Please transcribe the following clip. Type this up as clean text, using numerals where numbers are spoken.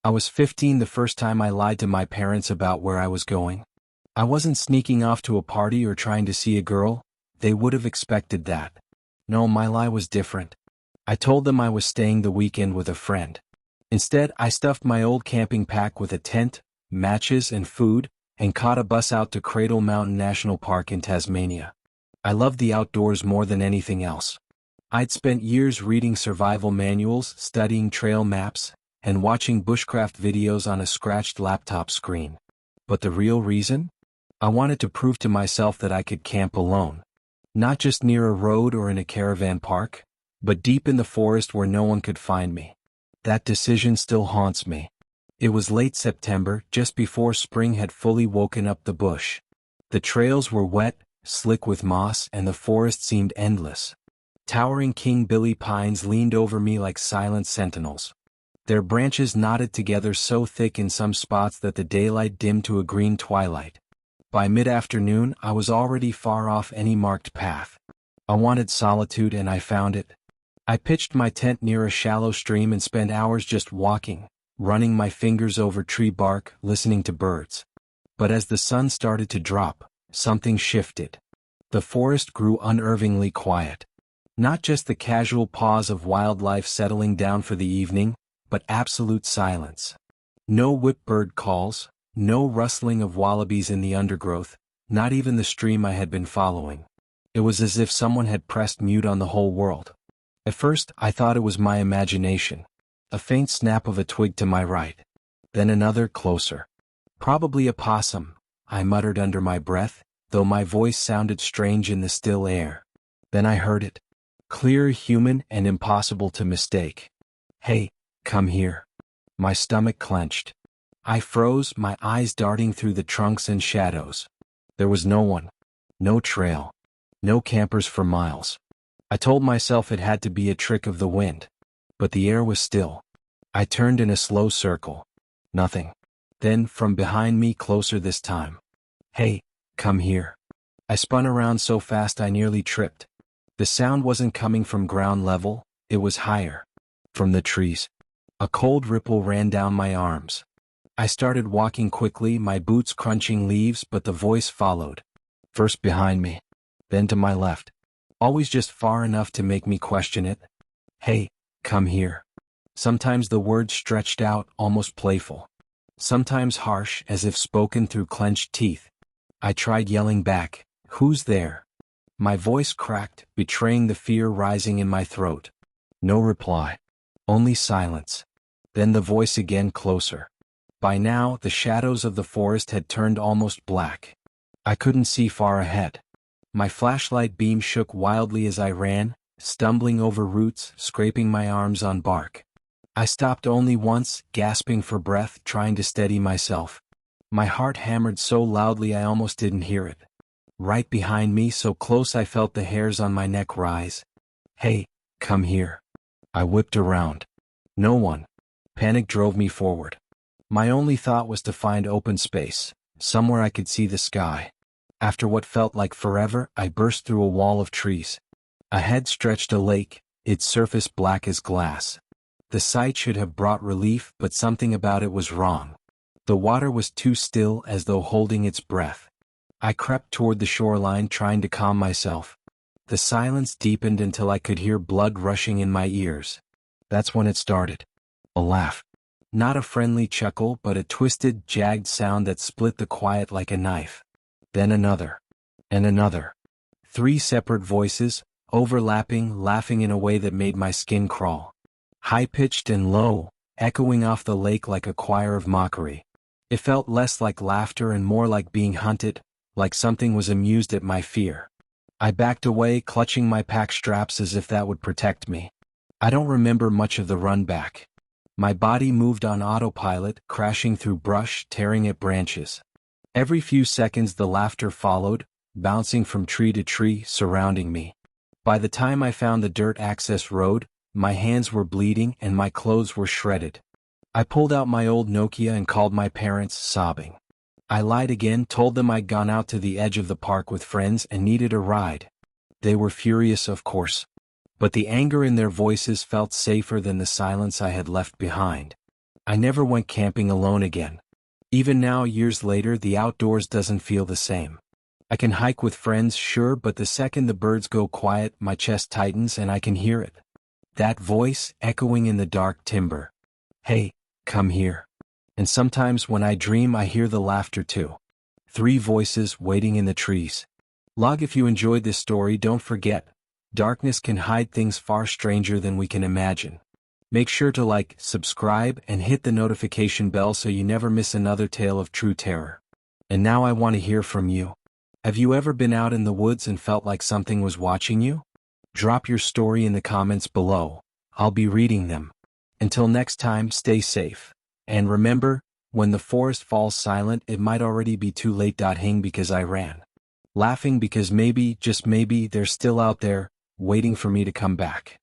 I was 15 the first time I lied to my parents about where I was going. I wasn't sneaking off to a party or trying to see a girl. They would have expected that. No, my lie was different. I told them I was staying the weekend with a friend. Instead, I stuffed my old camping pack with a tent, matches, and food, and caught a bus out to Cradle Mountain National Park in Tasmania. I loved the outdoors more than anything else. I'd spent years reading survival manuals, studying trail maps, and watching bushcraft videos on a scratched laptop screen. But the real reason? I wanted to prove to myself that I could camp alone. Not just near a road or in a caravan park, but deep in the forest where no one could find me. That decision still haunts me. It was late September, just before spring had fully woken up the bush. The trails were wet, slick with moss, and the forest seemed endless. Towering King Billy pines leaned over me like silent sentinels. Their branches knotted together so thick in some spots that the daylight dimmed to a green twilight. By mid-afternoon, I was already far off any marked path. I wanted solitude and I found it. I pitched my tent near a shallow stream and spent hours just walking, running my fingers over tree bark, listening to birds. But as the sun started to drop, something shifted. The forest grew unnervingly quiet. Not just the casual pause of wildlife settling down for the evening, but absolute silence. No whipbird calls, no rustling of wallabies in the undergrowth, not even the stream I had been following. It was as if someone had pressed mute on the whole world. At first, I thought it was my imagination. A faint snap of a twig to my right. Then another, closer. Probably a possum, I muttered under my breath, though my voice sounded strange in the still air. Then I heard it. Clear, human, and impossible to mistake. "Hey, come here." My stomach clenched. I froze, my eyes darting through the trunks and shadows. There was no one. No trail. No campers for miles. I told myself it had to be a trick of the wind. But the air was still. I turned in a slow circle. Nothing. Then, from behind me, closer this time. "Hey, come here." I spun around so fast I nearly tripped. The sound wasn't coming from ground level, it was higher. From the trees. A cold ripple ran down my arms. I started walking quickly, my boots crunching leaves, but the voice followed. First behind me. Then to my left. Always just far enough to make me question it. "Hey, come here." Sometimes the words stretched out, almost playful. Sometimes harsh, as if spoken through clenched teeth. I tried yelling back, "Who's there?" My voice cracked, betraying the fear rising in my throat. No reply. Only silence. Then the voice again, closer. By now, the shadows of the forest had turned almost black. I couldn't see far ahead. My flashlight beam shook wildly as I ran, stumbling over roots, scraping my arms on bark. I stopped only once, gasping for breath, trying to steady myself. My heart hammered so loudly I almost didn't hear it. Right behind me, so close I felt the hairs on my neck rise. "Hey, come here." I whipped around. No one. Panic drove me forward. My only thought was to find open space, somewhere I could see the sky. After what felt like forever, I burst through a wall of trees. Ahead stretched a lake, its surface black as glass. The sight should have brought relief, but something about it was wrong. The water was too still, as though holding its breath. I crept toward the shoreline, trying to calm myself. The silence deepened until I could hear blood rushing in my ears. That's when it started. A laugh. Not a friendly chuckle, but a twisted, jagged sound that split the quiet like a knife. Then another. And another. 3 separate voices, overlapping, laughing in a way that made my skin crawl. High-pitched and low, echoing off the lake like a choir of mockery. It felt less like laughter and more like being hunted, like something was amused at my fear. I backed away, clutching my pack straps as if that would protect me. I don't remember much of the run back. My body moved on autopilot, crashing through brush, tearing at branches. Every few seconds the laughter followed, bouncing from tree to tree, surrounding me. By the time I found the dirt access road, my hands were bleeding and my clothes were shredded. I pulled out my old Nokia and called my parents, sobbing. I lied again, told them I'd gone out to the edge of the park with friends and needed a ride. They were furious, of course. But the anger in their voices felt safer than the silence I had left behind. I never went camping alone again. Even now, years later, the outdoors doesn't feel the same. I can hike with friends, sure, but the second the birds go quiet, my chest tightens and I can hear it. That voice, echoing in the dark timber. Hey, come here. And sometimes when I dream, I hear the laughter too. 3 voices waiting in the trees. Log, if you enjoyed this story, don't forget, darkness can hide things far stranger than we can imagine. Make sure to like, subscribe, and hit the notification bell so you never miss another tale of true terror. And now I want to hear from you. Have you ever been out in the woods and felt like something was watching you? Drop your story in the comments below. I'll be reading them. Until next time, stay safe. And remember, when the forest falls silent, it might already be too late. Hing because I ran. Laughing because maybe, just maybe, they're still out there, waiting for me to come back.